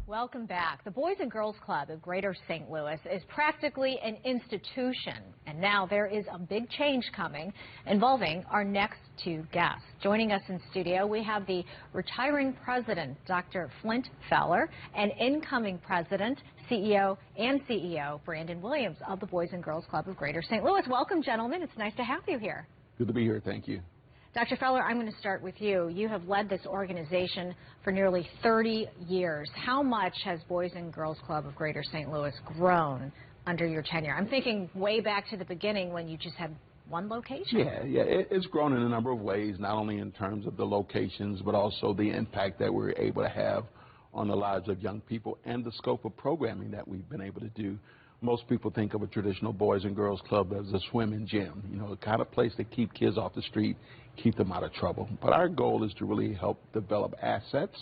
Welcome back. The Boys and Girls Club of Greater St. Louis is practically an institution, and now there is a big change coming involving our next two guests. Joining us in studio, we have the retiring president, Dr. Flint Fowler, and incoming president, CEO, Brandon Williams of the Boys and Girls Club of Greater St. Louis. Welcome, gentlemen. It's nice to have you here. Good to be here. Thank you. Dr. Fowler, I'm going to start with you. You have led this organization for nearly 30 years. How much has Boys and Girls Club of Greater St. Louis grown under your tenure? I'm thinking way back to the beginning when you just had one location. It's grown in a number of ways, not only in terms of the locations, but also the impact that we're able to have on the lives of young people and the scope of programming that we've been able to do. Most people think of a traditional Boys and Girls Club as a swim and gym, the kind of place to keep kids off the street, keep them out of trouble. But our goal is to really help develop assets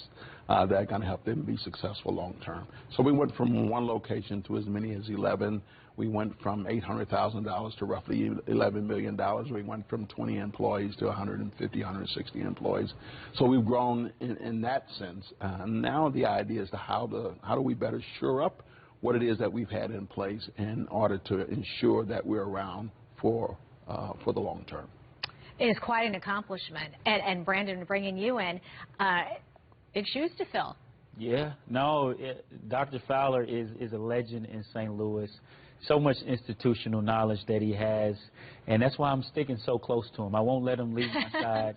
that are going to help them be successful long term. So we went from one location to as many as 11. We went from $800,000 to roughly $11 million. We went from 20 employees to 150, 160 employees. So we've grown in that sense. Now the idea is how do we better shore up what it is that we've had in place in order to ensure that we're around for the long term. It is quite an accomplishment. And Brandon, bringing you in, big shoes to fill. Yeah, no, Dr. Fowler is a legend in St. Louis. So much institutional knowledge that he has, and that's why I'm sticking so close to him. I won't let him leave my side.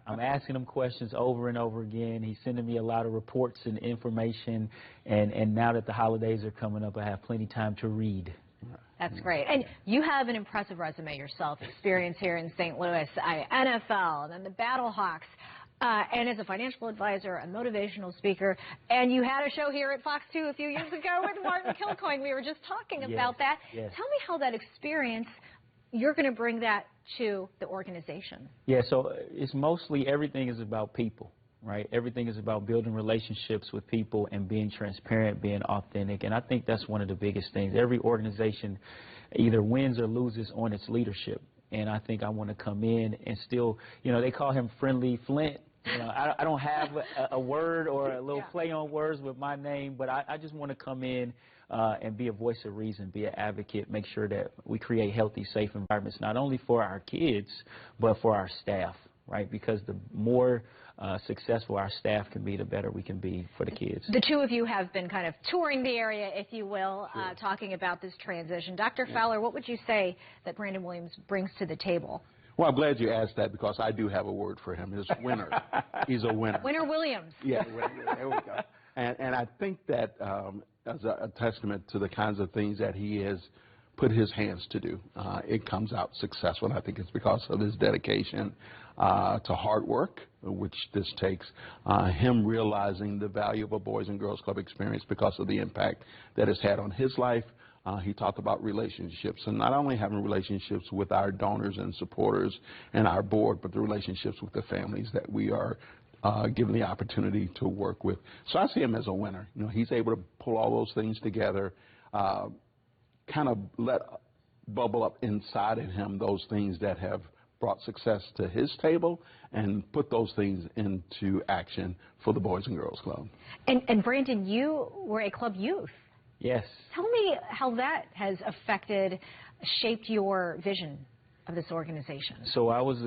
I'm asking him questions over and over again. He's sending me a lot of reports and information, and now that the holidays are coming up, I have plenty of time to read. That's great. And you have an impressive resume yourself, experience here in St. Louis, NFL, and then the Battlehawks. And as a financial advisor, a motivational speaker, and you had a show here at Fox 2 a few years ago with Martin Kilcoyne. We were just talking about that. Yes. Tell me how that experience, you're going to bring that to the organization. Yeah, so it's mostly everything is about people, right? Everything is about building relationships with people and being transparent, being authentic, and I think that's one of the biggest things. Every organization either wins or loses on its leadership, and I think I want to come in and still, they call him Friendly Flint. I don't have a word or a little play on words with my name, but I just want to come in and be a voice of reason, be an advocate, make sure that we create healthy, safe environments, not only for our kids, but for our staff, right? Because the more successful our staff can be, the better we can be for the kids. The two of you have been kind of touring the area, if you will, talking about this transition. Dr. Fowler, what would you say that Brandon Williams brings to the table? Well, I'm glad you asked that because I do have a word for him. It's winner. He's a winner. Winner Williams. Yeah, there we go. And I think that as a testament to the kinds of things that he has put his hands to do, it comes out successful. And I think it's because of his dedication to hard work, which this takes, him realizing the value of a Boys and Girls Club experience because of the impact that it's had on his life. He talked about relationships, and not only having relationships with our donors and supporters and our board, but the relationships with the families that we are given the opportunity to work with. So I see him as a winner. He's able to pull all those things together, kind of let bubble up inside of him those things that have brought success to his table and put those things into action for the Boys and Girls Club. And Brandon, you were a club youth. Yes. Tell me how that has shaped your vision of this organization. So I was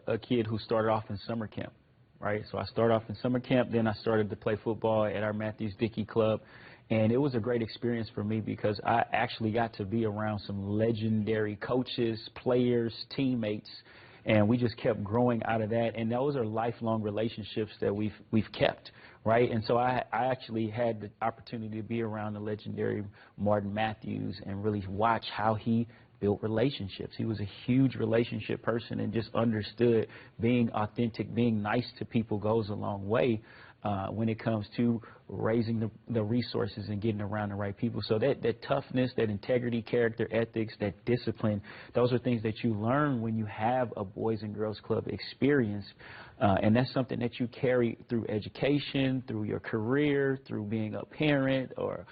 a kid who started off in summer camp, right? So I started off in summer camp, then I started to play football at our Matthews Dickey Club, and it was a great experience for me because I actually got to be around some legendary coaches, players, teammates, and we just kept growing out of that, and those are lifelong relationships that we've kept, right? And so I actually had the opportunity to be around the legendary Martin Matthews and really watch how he built relationships. He was a huge relationship person and just understood being authentic, being nice to people goes a long way when it comes to raising the resources and getting around the right people. So that toughness, that integrity, character, ethics, that discipline, those are things that you learn when you have a Boys and Girls Club experience. And that's something that you carry through education, through your career, through being a parent or,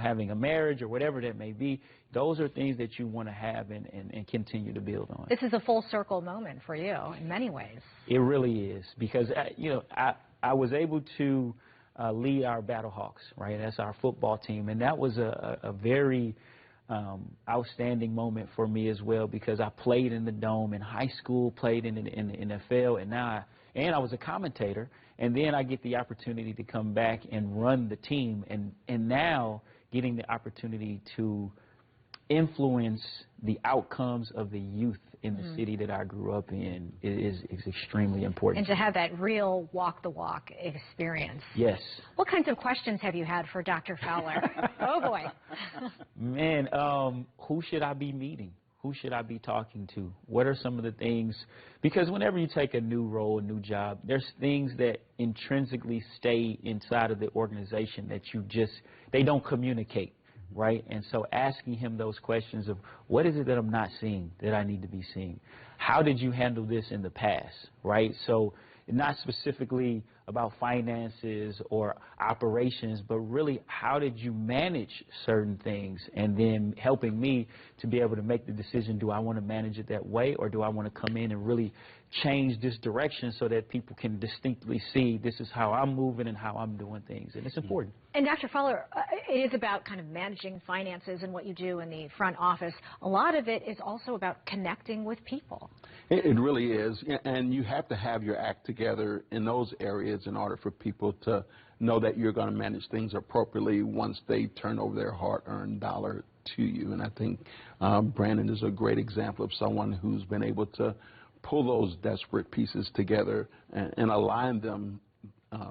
having a marriage or whatever that may be. Those are things that you want to have and continue to build on. This is a full circle moment for you in many ways. It really is because, I was able to lead our Battlehawks, right? That's our football team. And that was a very outstanding moment for me as well, because I played in the Dome in high school, played in the NFL, and now I was a commentator. And then I get the opportunity to come back and run the team, and now getting the opportunity to influence the outcomes of the youth in the city that I grew up in is extremely important. And to have that real walk the walk experience. Yes. What kinds of questions have you had for Dr. Fowler? Oh boy. Man, who should I be meeting? Who should I be talking to? What are some of the things? Because whenever you take a new role, a new job, there's things that intrinsically stay inside of the organization that they don't communicate, right? And so asking him those questions of what is it that I'm not seeing that I need to be seeing? How did you handle this in the past, right? So not specifically about finances or operations, but really how did you manage certain things, and then helping me to be able to make the decision, do I want to manage it that way, or do I want to come in and really change this direction so that people can distinctly see this is how I'm moving and how I'm doing things, and it's important. And Dr. Fowler, it is about kind of managing finances and what you do in the front office. A lot of it is also about connecting with people. It really is, and you have to have your act together in those areas in order for people to know that you're going to manage things appropriately once they turn over their hard-earned dollar to you. And I think Brandon is a great example of someone who's been able to pull those desperate pieces together and align them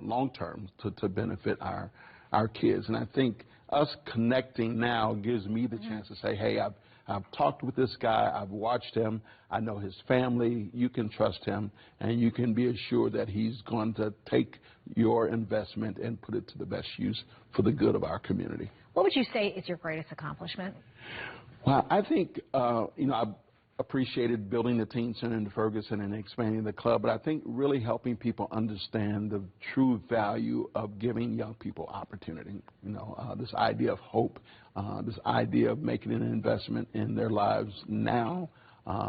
long-term to benefit our kids. And I think us connecting now gives me the chance to say, hey, I've talked with this guy, I've watched him, I know his family, you can trust him, and you can be assured that he's going to take your investment and put it to the best use for the good of our community. What would you say is your greatest accomplishment? Well, I think, I've appreciated building the teen center in Ferguson and expanding the club, but I think really helping people understand the true value of giving young people opportunity. This idea of hope, this idea of making an investment in their lives now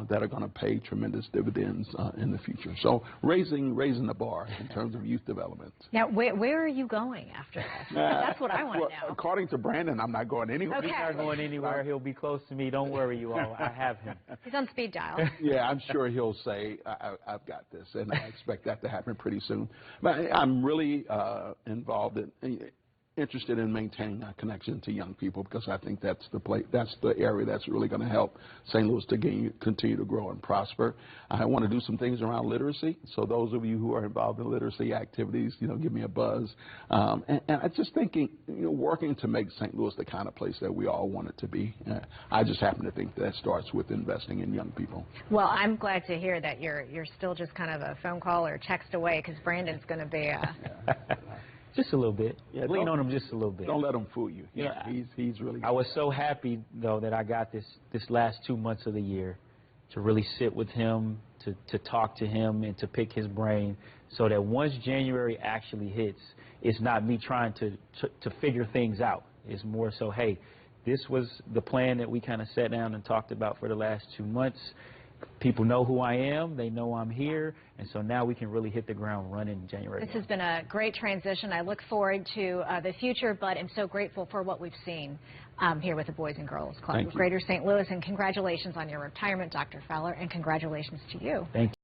that are going to pay tremendous dividends in the future. So raising the bar in terms of youth development. Now, where are you going after this? That's what I want to know. According to Brandon, I'm not going anywhere. Okay. He's not going anywhere. He'll be close to me. Don't worry, you all. I have him. He's on speed dial. Yeah, I'm sure he'll say, I've got this, and I expect that to happen pretty soon. But I'm really interested in maintaining a connection to young people, because I think that's the area that's really going to help St. Louis to continue to grow and prosper. I want to do some things around literacy, so those of you who are involved in literacy activities, give me a buzz. And I'm just thinking, working to make St. Louis the kind of place that we all want it to be. I just happen to think that starts with investing in young people. Well, I'm glad to hear that you're still just kind of a phone call or text away, because Brandon's going to be Just a little bit. Yeah, lean on him just a little bit. Don't let him fool you. Yeah, he's really good. I was so happy, though, that I got this last 2 months of the year to really sit with him, to talk to him, and to pick his brain, so that once January actually hits, it's not me trying to figure things out. It's more so, hey, this was the plan that we kind of sat down and talked about for the last 2 months. People know who I am, they know I'm here, and so now we can really hit the ground running in January. This has been a great transition. I look forward to the future, but I'm so grateful for what we've seen here with the Boys and Girls Club of Greater St. Louis, and congratulations on your retirement, Dr. Fowler, and congratulations to you. Thank you.